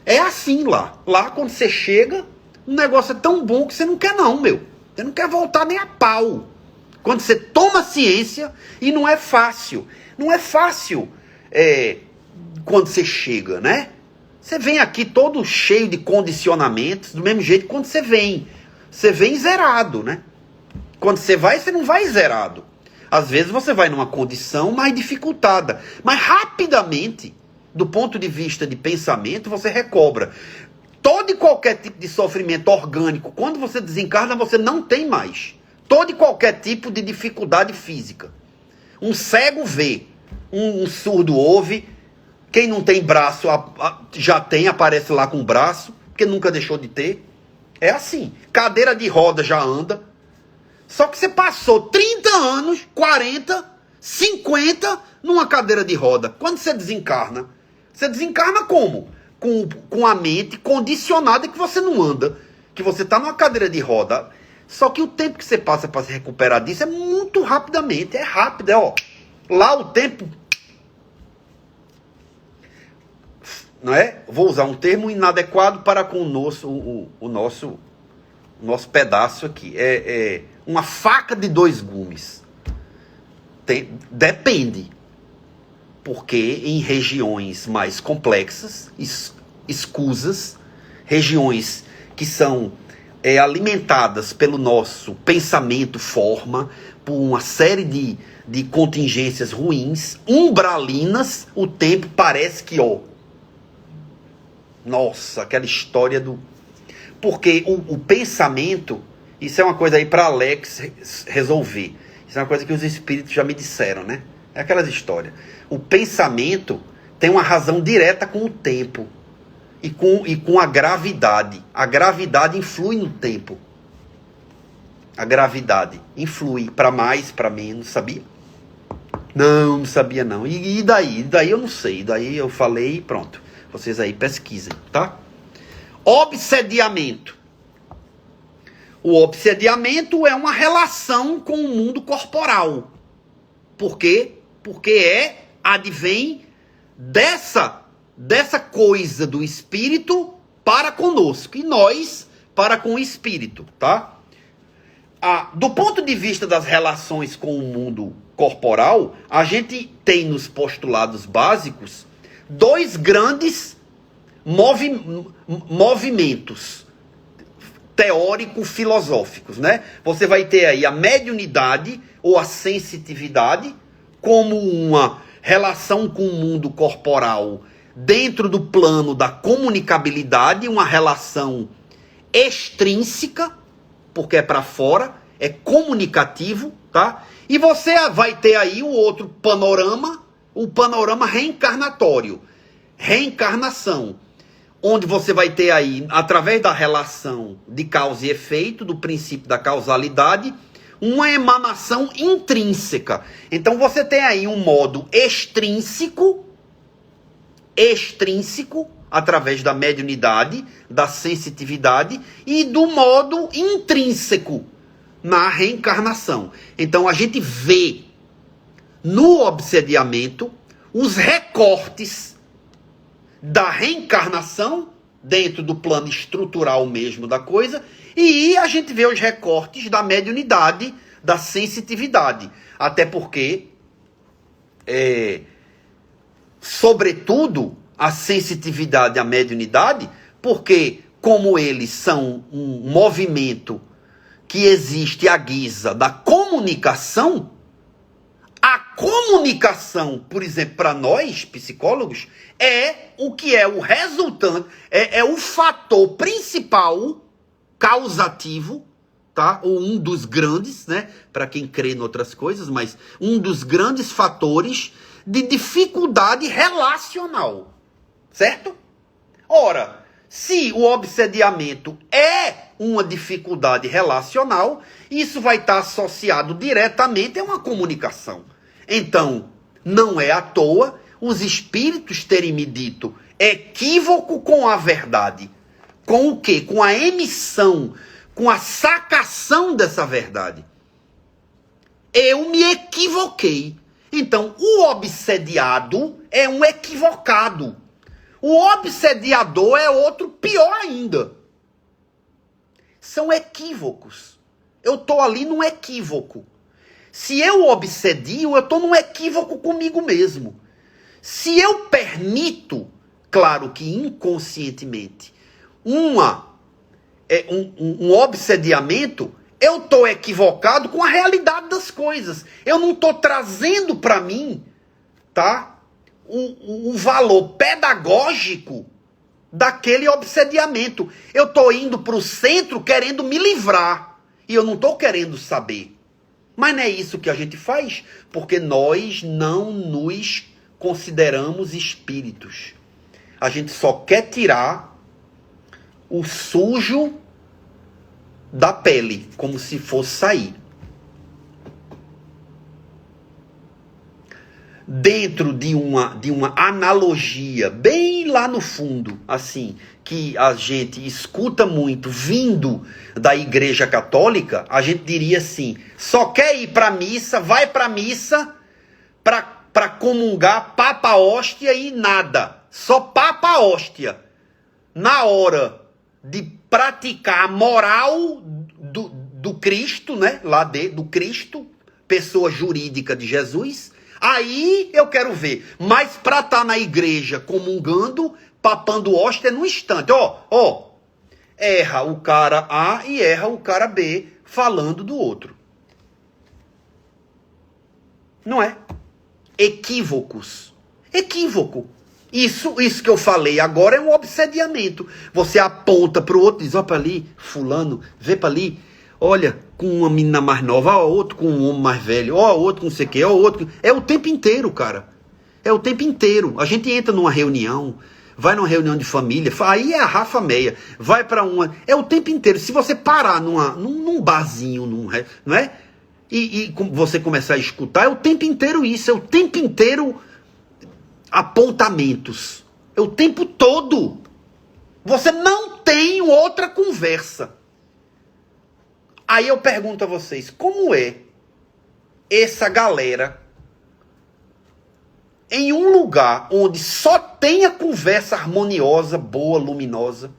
É assim lá. Lá, quando você chega, o negócio é tão bom que você não quer não, meu. Você não quer voltar nem a pau. Quando você toma ciência, e não é fácil. Não é fácil quando você chega, né? Você vem aqui todo cheio de condicionamentos, do mesmo jeito que quando você vem. Você vem zerado, né? Quando você não vai zerado. Às vezes você vai numa condição mais dificultada. Mas rapidamente, do ponto de vista de pensamento, você recobra. Todo e qualquer tipo de sofrimento orgânico, quando você desencarna, você não tem mais. Todo e qualquer tipo de dificuldade física. Um cego vê, um surdo ouve, quem não tem braço já tem, aparece lá com o braço, porque nunca deixou de ter. É assim. Cadeira de roda já anda. Só que você passou 30 anos, 40, 50 numa cadeira de roda. Quando você desencarna como? Com a mente condicionada que você não anda, que você está numa cadeira de roda. Só que o tempo que você passa para se recuperar disso é muito rapidamente, é rápido, ó. Lá o tempo, não é? Vou usar um termo inadequado para com o nosso pedaço aqui. É uma faca de dois gumes. Depende. Porque em regiões mais complexas, escusas, regiões que são alimentadas pelo nosso pensamento, forma, por uma série de contingências ruins, umbralinas, o tempo parece que, nossa, aquela história do... Porque o pensamento, isso é uma coisa aí para Alex resolver. Isso é uma coisa que os espíritos já me disseram, né? É aquelas histórias. O pensamento tem uma razão direta com o tempo e com a gravidade. A gravidade influi no tempo. A gravidade influi para mais, para menos, sabia? Não sabia não. E daí? Daí eu não sei. Daí eu falei e pronto. Vocês aí pesquisem, tá? Obsediamento. O obsediamento é uma relação com o mundo corporal. Por quê? Porque advém dessa coisa do espírito para conosco. E nós para com o espírito, tá? Do ponto de vista das relações com o mundo corporal, a gente tem nos postulados básicos dois grandes movimentos teórico-filosóficos, né? Você vai ter aí a mediunidade ou a sensitividade como uma relação com o mundo corporal dentro do plano da comunicabilidade, uma relação extrínseca, porque é para fora, é comunicativo, tá? E você vai ter aí o outro panorama, o panorama reencarnatório, reencarnação, onde você vai ter aí, através da relação de causa e efeito, do princípio da causalidade, uma emanação intrínseca. Então você tem aí um modo extrínseco, através da mediunidade, da sensitividade, e do modo intrínseco, na reencarnação. Então a gente vê no obsediamento os recortes da reencarnação dentro do plano estrutural mesmo da coisa, e a gente vê os recortes da mediunidade, da sensitividade. Até porque, sobretudo, a sensitividade e a mediunidade, porque como eles são um movimento que existe à guisa da comunicação, a comunicação, por exemplo, para nós, psicólogos, é o que é o resultante, é o fator principal causativo, tá? Ou um dos grandes, né? Para quem crê em outras coisas, mas um dos grandes fatores de dificuldade relacional, certo? Ora, se o obsediamento é uma dificuldade relacional, isso vai estar associado diretamente a uma comunicação. Então, não é à toa os espíritos terem me dito equívoco com a verdade. Com o quê? Com a emissão, com a sacação dessa verdade. Eu me equivoquei. Então, o obsediado é um equivocado. O obsediador é outro pior ainda. São equívocos. Eu estou ali num equívoco. Se eu obsedio, eu estou num equívoco comigo mesmo. Se eu permito, claro que inconscientemente, um obsediamento, eu estou equivocado com a realidade das coisas. Eu não estou trazendo para mim, tá, o valor pedagógico daquele obsediamento. Eu estou indo para o centro querendo me livrar. E eu não estou querendo saber. Mas não é isso que a gente faz, porque nós não nos consideramos espíritos. A gente só quer tirar o sujo da pele, como se fosse sair. Dentro de uma analogia, bem lá no fundo, assim, que a gente escuta muito, vindo da Igreja Católica, a gente diria assim, só quer ir para a missa, vai para a missa para comungar papa hóstia e nada. Só papa hóstia. Na hora de praticar a moral do Cristo, né? Do Cristo, pessoa jurídica de Jesus, aí eu quero ver. Mas para estar na igreja comungando, papando hóstia no instante. Ó, erra o cara A e erra o cara B falando do outro. Não é? Equívocos. Equívoco. Isso que eu falei agora é um obsediamento. Você aponta para o outro e diz, ó para ali, fulano, vê para ali, olha, com uma menina mais nova, ó, outro com um homem mais velho, ó, outro com não sei o quê, ó, outro. É o tempo inteiro, cara. É o tempo inteiro. A gente entra numa reunião, vai numa reunião de família, aí é a Rafa Meia, vai para uma... É o tempo inteiro. Se você parar num barzinho, não é? E você começar a escutar, é o tempo inteiro isso, é o tempo inteiro apontamentos. É o tempo todo. Você não tem outra conversa. Aí eu pergunto a vocês, como é essa galera em um lugar onde só tem a conversa harmoniosa, boa, luminosa,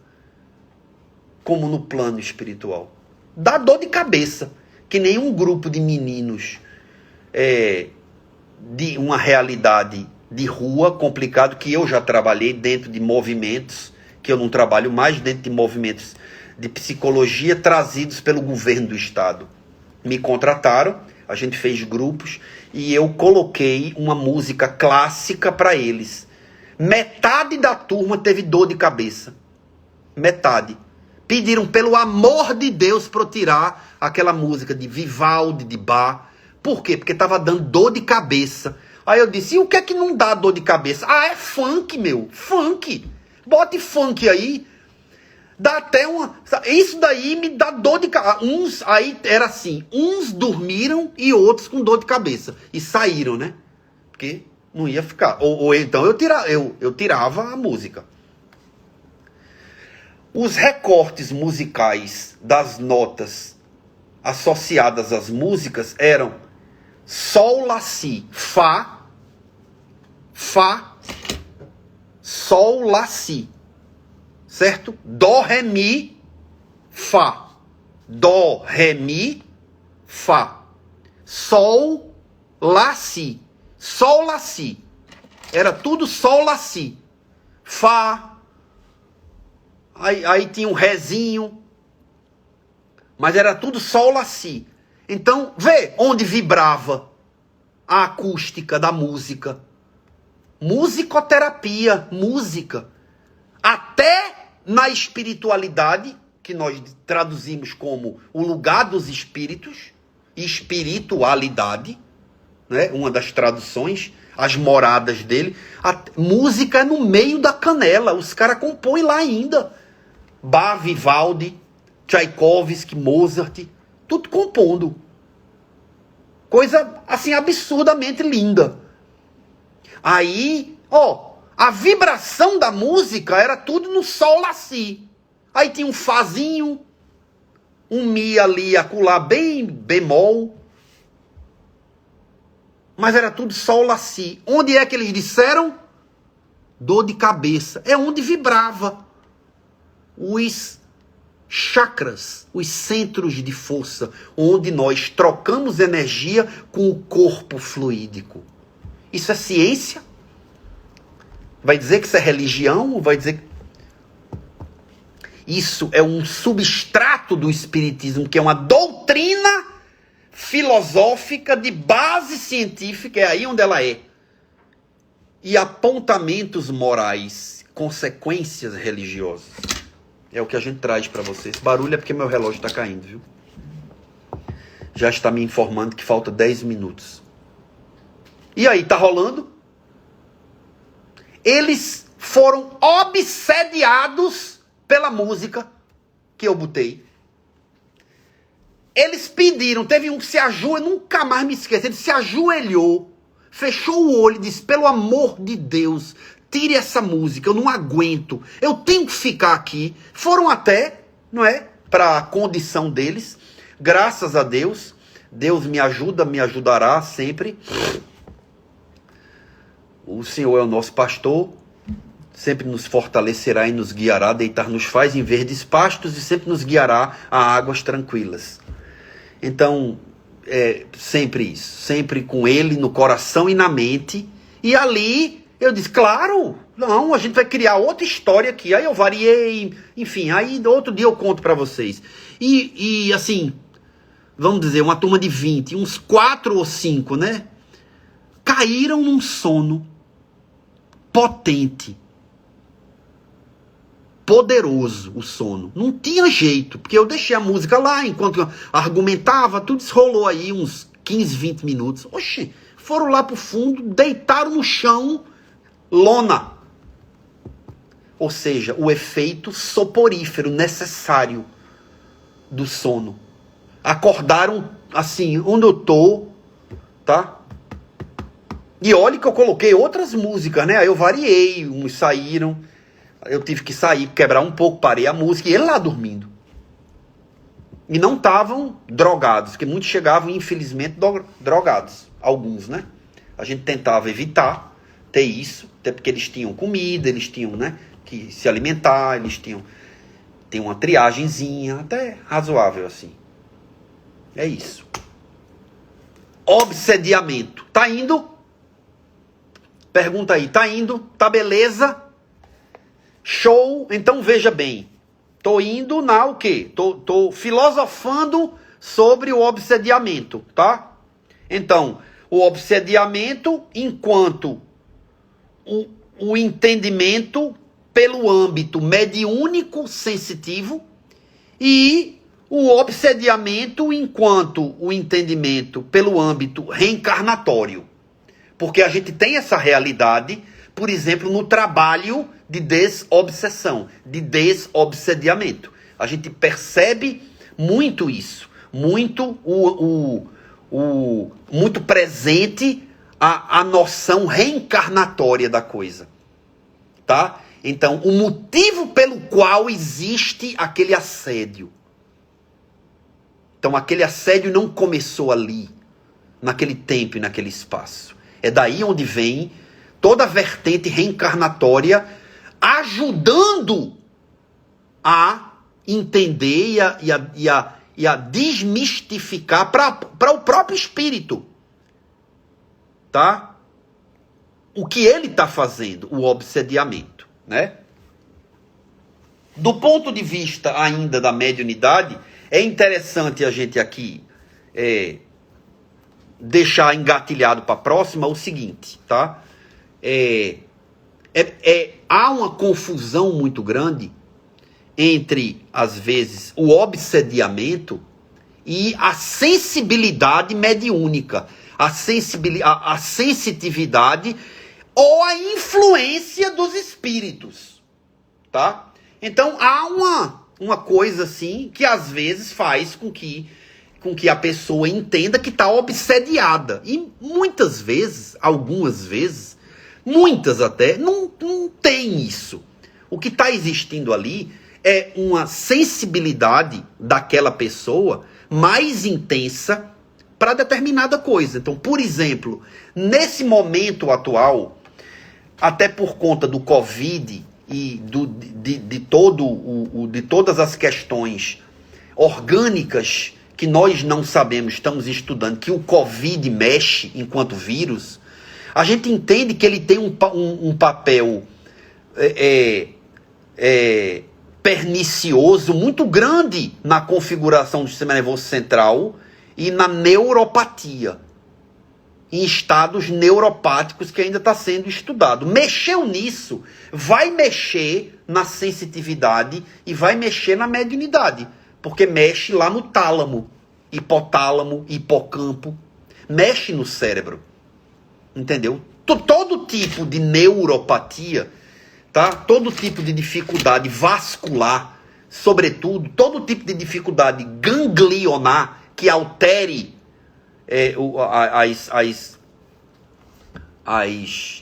como no plano espiritual? Dá dor de cabeça, que nenhum grupo de meninos de uma realidade de rua complicado, que eu já trabalhei dentro de movimentos, que eu não trabalho mais, dentro de movimentos de psicologia trazidos pelo governo do estado. Me contrataram, a gente fez grupos e eu coloquei uma música clássica para eles. Metade da turma teve dor de cabeça. Metade. Pediram pelo amor de Deus para eu tirar aquela música de Vivaldi, de Bach. Por quê? Porque estava dando dor de cabeça. Aí eu disse, e o que é que não dá dor de cabeça? Ah, é funk, meu. Funk. Bote funk aí. Dá até uma... Isso daí me dá dor de cabeça. Uns, aí era assim, uns dormiram e outros com dor de cabeça. E saíram, né? Porque não ia ficar. Ou então eu tirava a música. Os recortes musicais das notas associadas às músicas eram Sol, Lá, Si, Fá, Fá, Sol, Lá, Si, certo? Dó, Ré, Mi, Fá, Dó, Ré, Mi, Fá, Sol, Lá, Si, Sol, Lá, Si, era tudo Sol, Lá, Si, Fá, aí tinha um Rézinho, mas era tudo Sol, Lá, Si. Então, vê onde vibrava a acústica da música. Musicoterapia, música. Até na espiritualidade, que nós traduzimos como o lugar dos espíritos, espiritualidade, né? Uma das traduções, as moradas dele. A música é no meio da canela, os caras compõem lá ainda. Bach, Vivaldi, Tchaikovsky, Mozart, tudo compondo. Coisa, assim, absurdamente linda. Aí, ó, a vibração da música era tudo no Sol, Lá, Si. Aí tinha um Fázinho, um Mi ali, acolá, bem bemol. Mas era tudo Sol, Lá, Si. Onde é que eles disseram? Dor de cabeça. É onde vibrava. Os chakras, os centros de força, onde nós trocamos energia com o corpo fluídico. Isso é ciência? Vai dizer que isso é religião? Vai dizer que... Isso é um substrato do espiritismo, que é uma doutrina filosófica de base científica, é aí onde ela é. E apontamentos morais, consequências religiosas. É o que a gente traz para vocês. Esse barulho é porque meu relógio está caindo, viu? Já está me informando que falta 10 minutos. E aí, tá rolando? Eles foram obsediados pela música que eu botei. Eles pediram, teve um que se ajoelhou, nunca mais me esqueço, ele se ajoelhou, fechou o olho e disse, pelo amor de Deus, tire essa música, eu não aguento, eu tenho que ficar aqui. Foram até, não é, para a condição deles, graças a Deus, Deus me ajuda, me ajudará sempre. O Senhor é o nosso pastor, sempre nos fortalecerá e nos guiará, deitar-nos faz em verdes pastos e sempre nos guiará a águas tranquilas. Então, sempre isso, sempre com ele no coração e na mente. E ali eu disse, claro, não, a gente vai criar outra história aqui. Aí eu variei, enfim, aí outro dia eu conto para vocês. E assim, vamos dizer, uma turma de 20, uns 4 ou 5, né? Caíram num sono potente. Poderoso o sono. Não tinha jeito, porque eu deixei a música lá, enquanto eu argumentava, tudo se rolou aí uns 15, 20 minutos. Oxi, foram lá pro fundo, deitaram no chão, lona. Ou seja, o efeito soporífero necessário do sono. Acordaram assim, onde eu tô, tá? E olha que eu coloquei outras músicas, né? Aí eu variei, uns saíram. Eu tive que sair, quebrar um pouco, parei a música, e ele lá dormindo. E não estavam drogados, porque muitos chegavam, infelizmente, drogados. Alguns, né? A gente tentava evitar ter isso, até porque eles tinham comida, eles tinham, né, que se alimentar, eles tinham uma triagenzinha, até razoável assim. É isso. Obsediamento. Tá indo? Pergunta aí, tá indo? Tá beleza? Show, então veja bem, tô indo na o quê? Tô filosofando sobre o obsediamento, tá? Então, o obsediamento enquanto o entendimento pelo âmbito mediúnico sensitivo e o obsediamento enquanto o entendimento pelo âmbito reencarnatório. Porque a gente tem essa realidade, por exemplo, no trabalho de desobsessão, de desobsediamento. A gente percebe muito isso, muito muito presente a noção reencarnatória da coisa, tá? Então, o motivo pelo qual existe aquele assédio. Então, aquele assédio não começou ali, naquele tempo e naquele espaço. É daí onde vem toda a vertente reencarnatória ajudando a entender e a desmistificar para o próprio espírito, tá? O que ele está fazendo, o obsediamento, né? Do ponto de vista ainda da mediunidade, é interessante a gente aqui deixar engatilhado para a próxima o seguinte, tá? Há uma confusão muito grande entre, às vezes, o obsediamento e a sensibilidade mediúnica, a sensitividade ou a influência dos espíritos, tá? Então, há uma coisa assim que às vezes faz com que a pessoa entenda que está obsediada. E muitas vezes, algumas vezes, muitas até, não tem isso. O que está existindo ali é uma sensibilidade daquela pessoa mais intensa para determinada coisa. Então, por exemplo, nesse momento atual, até por conta do Covid e de todas as questões orgânicas que nós não sabemos, estamos estudando, que o Covid mexe enquanto vírus, a gente entende que ele tem um papel pernicioso muito grande na configuração do sistema nervoso central e na neuropatia, em estados neuropáticos que ainda está sendo estudado. Mexeu nisso, vai mexer na sensitividade e vai mexer na mediunidade, porque mexe lá no tálamo, hipotálamo, hipocampo, mexe no cérebro, entendeu? Todo tipo de neuropatia, tá? Todo tipo de dificuldade vascular, sobretudo, todo tipo de dificuldade ganglionar que altere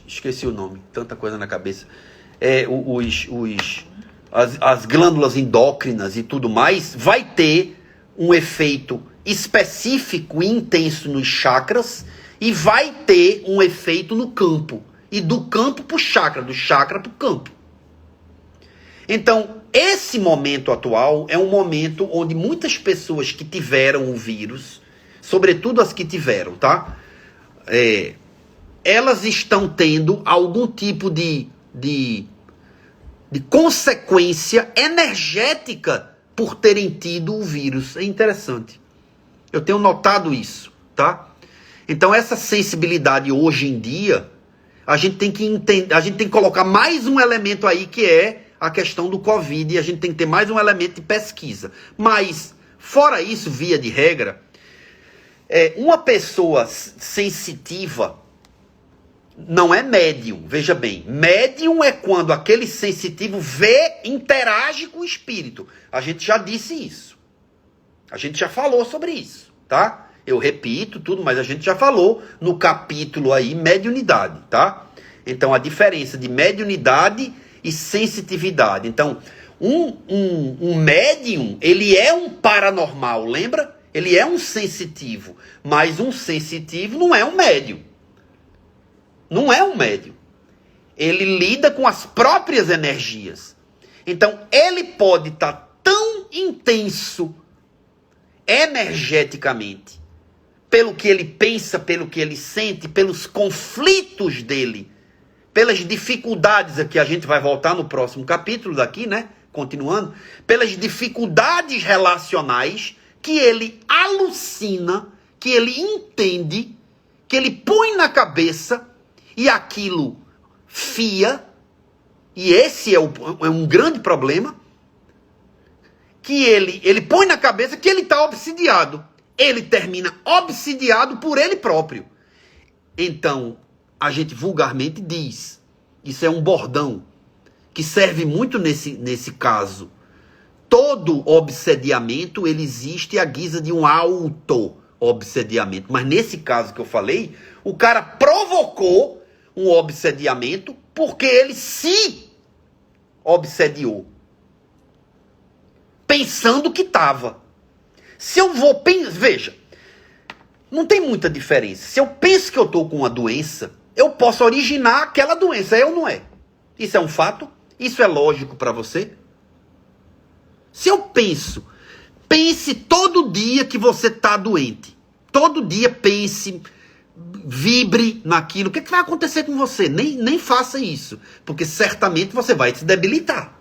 esqueci o nome, tanta coisa na cabeça, as glândulas endócrinas e tudo mais, vai ter um efeito específico e intenso nos chakras e vai ter um efeito no campo. E do campo para o chakra, do chakra para o campo. Então, esse momento atual é um momento onde muitas pessoas que tiveram o vírus, sobretudo as que tiveram, tá? Elas estão tendo algum tipo de consequência energética por terem tido o vírus. É interessante. Eu tenho notado isso, tá? Então, essa sensibilidade hoje em dia, a gente tem que entender, a gente tem que colocar mais um elemento aí, que é a questão do Covid, e a gente tem que ter mais um elemento de pesquisa. Mas, fora isso, via de regra, uma pessoa sensitiva não é médium. Veja bem, médium é quando aquele sensitivo interage com o espírito. A gente já disse isso. A gente já falou sobre isso, tá? Eu repito tudo, mas a gente já falou no capítulo aí, mediunidade, tá? Então, a diferença de mediunidade e sensitividade. Então, um médium, ele é um paranormal, lembra? Ele é um sensitivo, mas um sensitivo não é um médium. Não é um médium. Ele lida com as próprias energias. Então, ele pode estar tão intenso energeticamente, pelo que ele pensa, pelo que ele sente, pelos conflitos dele, pelas dificuldades, aqui a gente vai voltar no próximo capítulo daqui, né? Continuando, pelas dificuldades relacionais que ele alucina, que ele entende, que ele põe na cabeça e aquilo fia, e esse é um grande problema. que ele põe na cabeça que ele está obsidiado. Ele termina obsidiado por ele próprio. Então, a gente vulgarmente diz, isso é um bordão, que serve muito nesse caso. Todo obsediamento, ele existe à guisa de um auto-obsediamento. Mas nesse caso que eu falei, o cara provocou um obsediamento porque ele se obsediou. Pensando que estava. Se eu vou pensar... Veja, não tem muita diferença. Se eu penso que eu estou com uma doença, eu posso originar aquela doença, é ou não é? Isso é um fato? Isso é lógico para você? Se eu pense todo dia que você está doente. Todo dia pense, vibre naquilo. O que vai acontecer com você? Nem faça isso, porque certamente você vai se debilitar.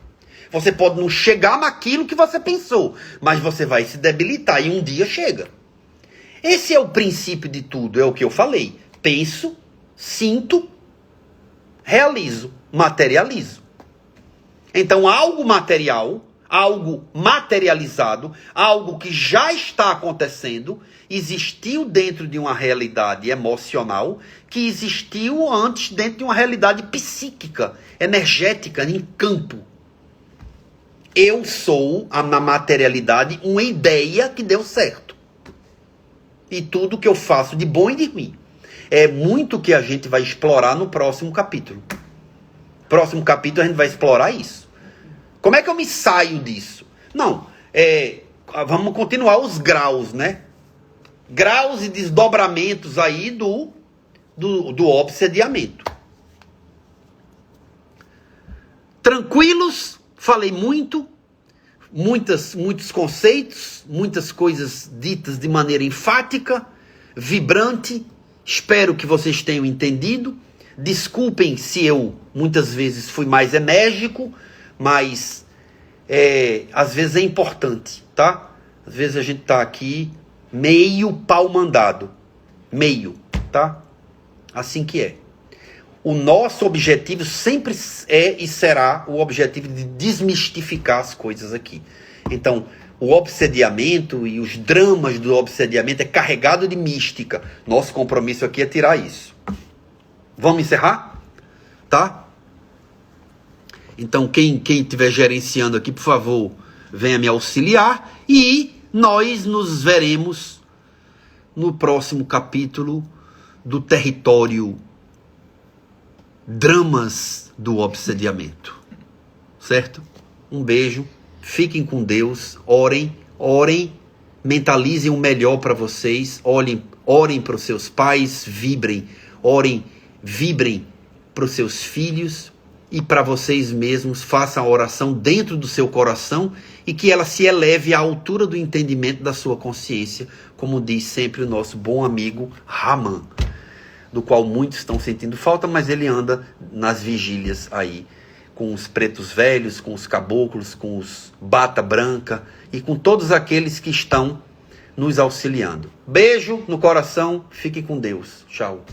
Você pode não chegar naquilo que você pensou, mas você vai se debilitar e um dia chega. Esse é o princípio de tudo, é o que eu falei. Penso, sinto, realizo, materializo. Então, algo material, algo materializado, algo que já está acontecendo, existiu dentro de uma realidade emocional que existiu antes dentro de uma realidade psíquica, energética, em campo. Eu sou, na materialidade, uma ideia que deu certo. E tudo que eu faço de bom e de ruim. É muito que a gente vai explorar no próximo capítulo. Próximo capítulo a gente vai explorar isso. Como é que eu me saio disso? Não, vamos continuar os graus, né? Graus e desdobramentos aí do obsediamento. Tranquilos, falei muitos conceitos, muitas coisas ditas de maneira enfática, vibrante. Espero que vocês tenham entendido. Desculpem se eu muitas vezes fui mais enérgico, mas às vezes é importante, tá? Às vezes a gente tá aqui meio pau mandado. Meio, tá? Assim que é. O nosso objetivo sempre é e será o objetivo de desmistificar as coisas aqui. Então, o obsediamento e os dramas do obsediamento é carregado de mística. Nosso compromisso aqui é tirar isso. Vamos encerrar? Tá? Então, quem estiver gerenciando aqui, por favor, venha me auxiliar. E nós nos veremos no próximo capítulo do território Dramas do Obsediamento. Certo? Um beijo. Fiquem com Deus. Orem, mentalizem o melhor para vocês. Orem para os seus pais. Vibrem para os seus filhos. E para vocês mesmos, façam a oração dentro do seu coração e que ela se eleve à altura do entendimento da sua consciência, como diz sempre o nosso bom amigo Raman, do qual muitos estão sentindo falta, mas ele anda nas vigílias aí, com os pretos velhos, com os caboclos, com os bata branca e com todos aqueles que estão nos auxiliando. Beijo no coração, fique com Deus. Tchau.